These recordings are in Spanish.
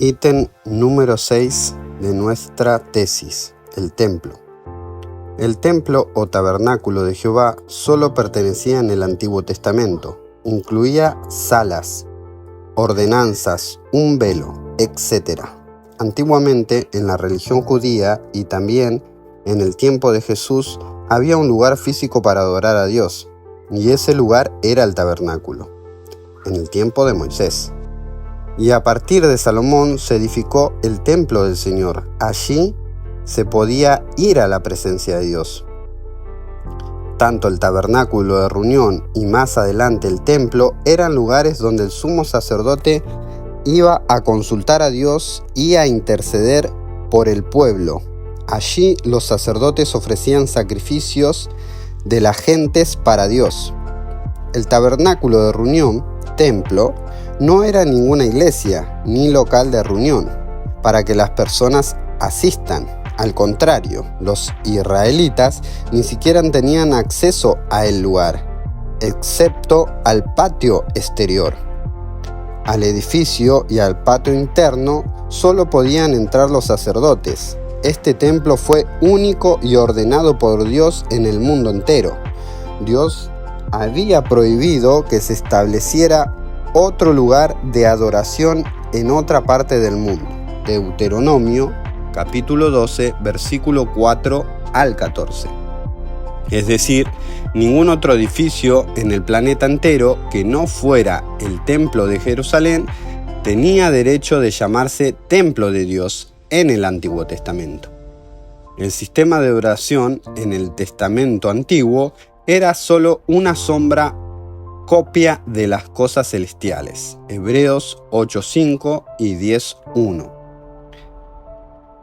Ítem número 6 de nuestra tesis, el templo. El templo o tabernáculo de Jehová solo pertenecía en el Antiguo Testamento. Incluía salas, ordenanzas, un velo, etc. Antiguamente, en la religión judía y también en el tiempo de Jesús, había un lugar físico para adorar a Dios, y ese lugar era el tabernáculo, en el tiempo de Moisés. Y a partir de Salomón se edificó el templo del Señor. Allí se podía ir a la presencia de Dios. Tanto el tabernáculo de reunión y más adelante el templo eran lugares donde el sumo sacerdote iba a consultar a Dios y a interceder por el pueblo. Allí los sacerdotes ofrecían sacrificios de las gentes para Dios. El tabernáculo de reunión, templo, no era ninguna iglesia ni local de reunión para que las personas asistan. Al contrario, los israelitas ni siquiera tenían acceso a el lugar, excepto al patio exterior. Al edificio y al patio interno solo podían entrar los sacerdotes. Este templo fue único y ordenado por Dios en el mundo entero. Dios había prohibido que se estableciera otro lugar de adoración en otra parte del mundo. Deuteronomio, capítulo 12, versículo 4 al 14. Es decir, ningún otro edificio en el planeta entero que no fuera el Templo de Jerusalén tenía derecho de llamarse Templo de Dios en el Antiguo Testamento. El sistema de oración en el Testamento Antiguo era solo una sombra copia de las cosas celestiales. Hebreos 8:5 y 10:1.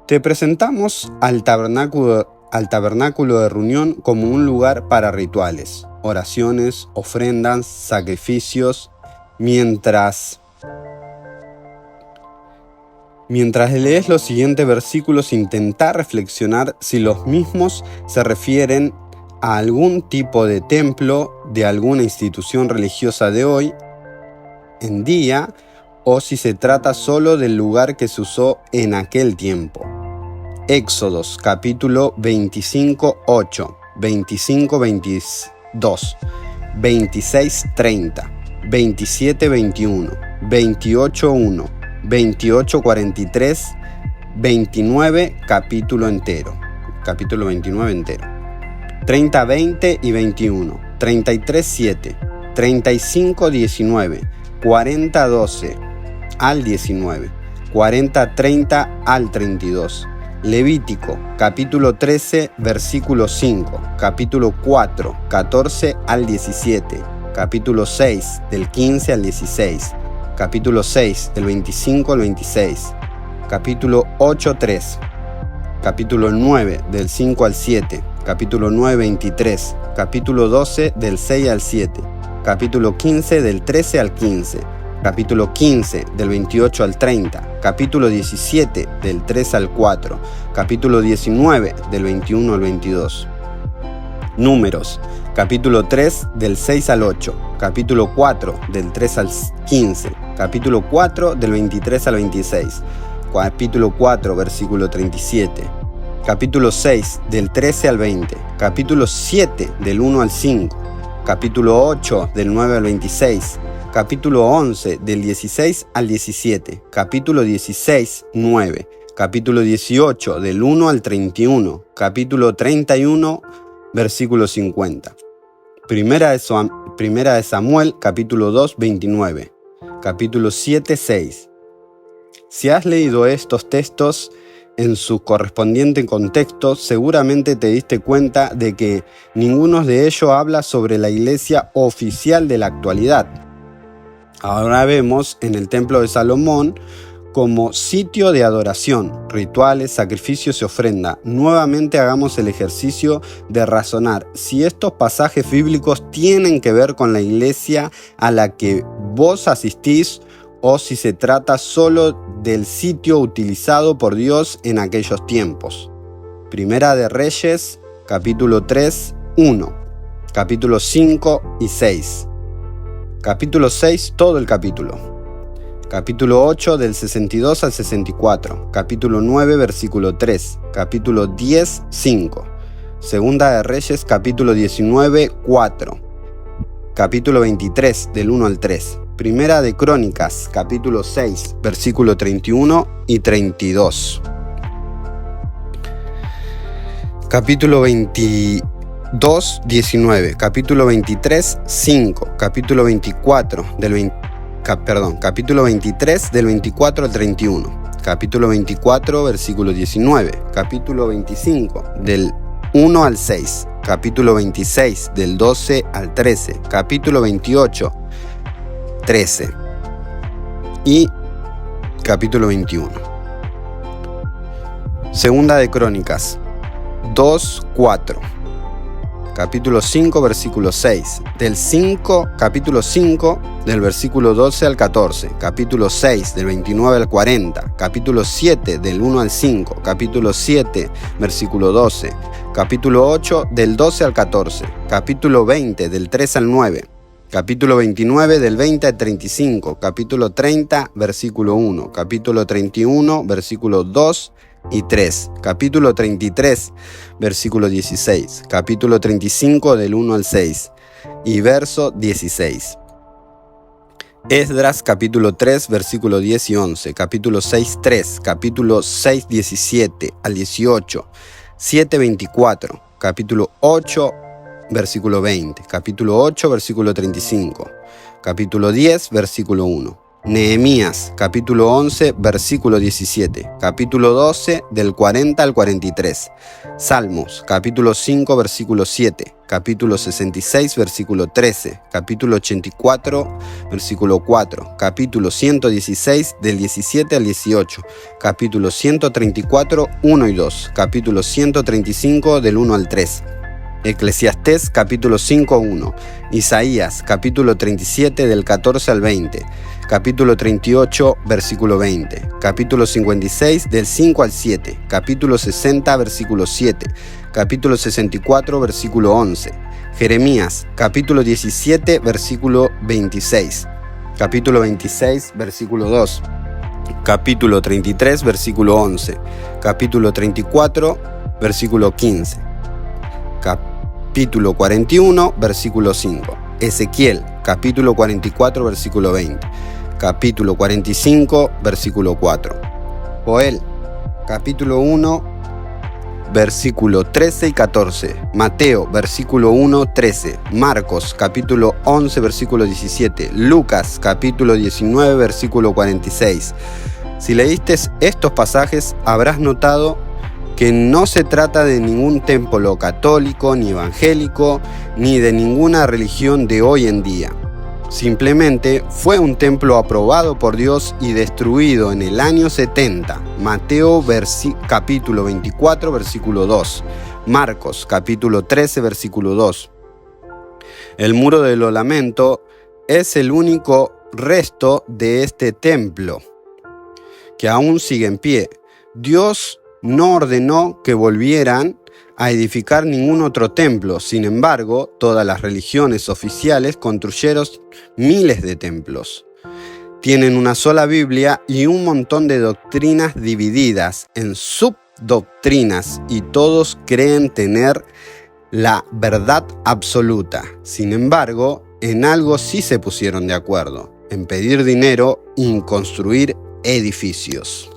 Te presentamos al tabernáculo de reunión como un lugar para rituales, oraciones, ofrendas, sacrificios, mientras lees los siguientes versículos, intenta reflexionar si los mismos se refieren a algún tipo de templo de alguna institución religiosa de hoy en día o si se trata solo del lugar que se usó en aquel tiempo. Éxodos capítulo 25, 8, 25, 22, 26, 30, 27, 21, 28, 1, 28, 43, 29, capítulo 29 entero. 30, 20 y 21, 33, 7, 35, 19, 40, 12 al 19, 40, 30 al 32. Levítico, capítulo 13, versículo 5, capítulo 4, 14 al 17, capítulo 6, del 15 al 16, capítulo 6, del 25 al 26, capítulo 8, 3, capítulo 9, del 5 al 7, capítulo 9, 23, capítulo 12, del 6 al 7, capítulo 15, del 13 al 15, capítulo 15, del 28 al 30, capítulo 17, del 3 al 4, capítulo 19, del 21 al 22. Números, capítulo 3, del 6 al 8, capítulo 4, del 3 al 15, capítulo 4, del 23 al 26, capítulo 4, versículo 37, capítulo 6, del 13 al 20, capítulo 7, del 1 al 5, capítulo 8, del 9 al 26, capítulo 11, del 16 al 17, capítulo 16, 9, capítulo 18, del 1 al 31, capítulo 31, versículo 50. Primera de Samuel, capítulo 2, 29, capítulo 7, 6. Si has leído estos textos en su correspondiente contexto, seguramente te diste cuenta de que ninguno de ellos habla sobre la iglesia oficial de la actualidad. Ahora vemos en el templo de Salomón como sitio de adoración, rituales, sacrificios y ofrenda. Nuevamente hagamos el ejercicio de razonar si estos pasajes bíblicos tienen que ver con la iglesia a la que vos asistís o si se trata solo del sitio utilizado por Dios en aquellos tiempos. Primera de Reyes, capítulo 3, 1, capítulo 5 y 6. Capítulo 6, todo el capítulo. Capítulo 8 del 62 al 64, capítulo 9 versículo 3, capítulo 10, 5, Segunda de Reyes capítulo 19, 4, capítulo 23 del 1 al 3, Primera de Crónicas capítulo 6 versículo 31 y 32, capítulo 22, 19, capítulo 23, 5, capítulo 24 capítulo 23 del 24 al 31, capítulo 24 versículo 19, capítulo 25 del 1 al 6, capítulo 26 del 12 al 13, capítulo 28, 13 y capítulo 21. Segunda de Crónicas 2, 4. Capítulo 5, versículo 6, capítulo 5, del versículo 12 al 14, capítulo 6, del 29 al 40, capítulo 7, del 1 al 5, capítulo 7, versículo 12, capítulo 8, del 12 al 14, capítulo 20, del 3 al 9, capítulo 29, del 20 al 35, capítulo 30, versículo 1, capítulo 31, versículo 2 y 3, capítulo 33, versículo 16, capítulo 35 del 1 al 6 y verso 16. Esdras capítulo 3, versículo 10 y 11, capítulo 6, 3, capítulo 6, 17 al 18, 7, 24, capítulo 8, versículo 20, capítulo 8, versículo 35, capítulo 10, versículo 1. Nehemías, capítulo 11, versículo 17, capítulo 12, del 40 al 43, Salmos, capítulo 5, versículo 7, capítulo 66, versículo 13, capítulo 84, versículo 4, capítulo 116, del 17 al 18, capítulo 134, 1 y 2, capítulo 135, del 1 al 3. Eclesiastés capítulo 5, 1, Isaías capítulo 37 del 14 al 20, capítulo 38 versículo 20, capítulo 56 del 5 al 7, capítulo 60 versículo 7, capítulo 64 versículo 11, Jeremías capítulo 17 versículo 26, capítulo 26 versículo 2, capítulo 33 versículo 11, capítulo 34 versículo 15, capítulo 41, versículo 5. Ezequiel, capítulo 44, versículo 20. Capítulo 45, versículo 4. Joel, capítulo 1, versículo 13 y 14. Mateo, versículo 1, 13. Marcos, capítulo 11, versículo 17. Lucas, capítulo 19, versículo 46. Si leíste estos pasajes, habrás notado que no se trata de ningún templo católico, ni evangélico, ni de ninguna religión de hoy en día. Simplemente fue un templo aprobado por Dios y destruido en el año 70. Mateo capítulo 24, versículo 2. Marcos capítulo 13, versículo 2. El muro de los lamentos es el único resto de este templo que aún sigue en pie. Dios no ordenó que volvieran a edificar ningún otro templo. Sin embargo, todas las religiones oficiales construyeron miles de templos. Tienen una sola Biblia y un montón de doctrinas divididas en subdoctrinas, y todos creen tener la verdad absoluta. Sin embargo, en algo sí se pusieron de acuerdo: en pedir dinero y en construir edificios.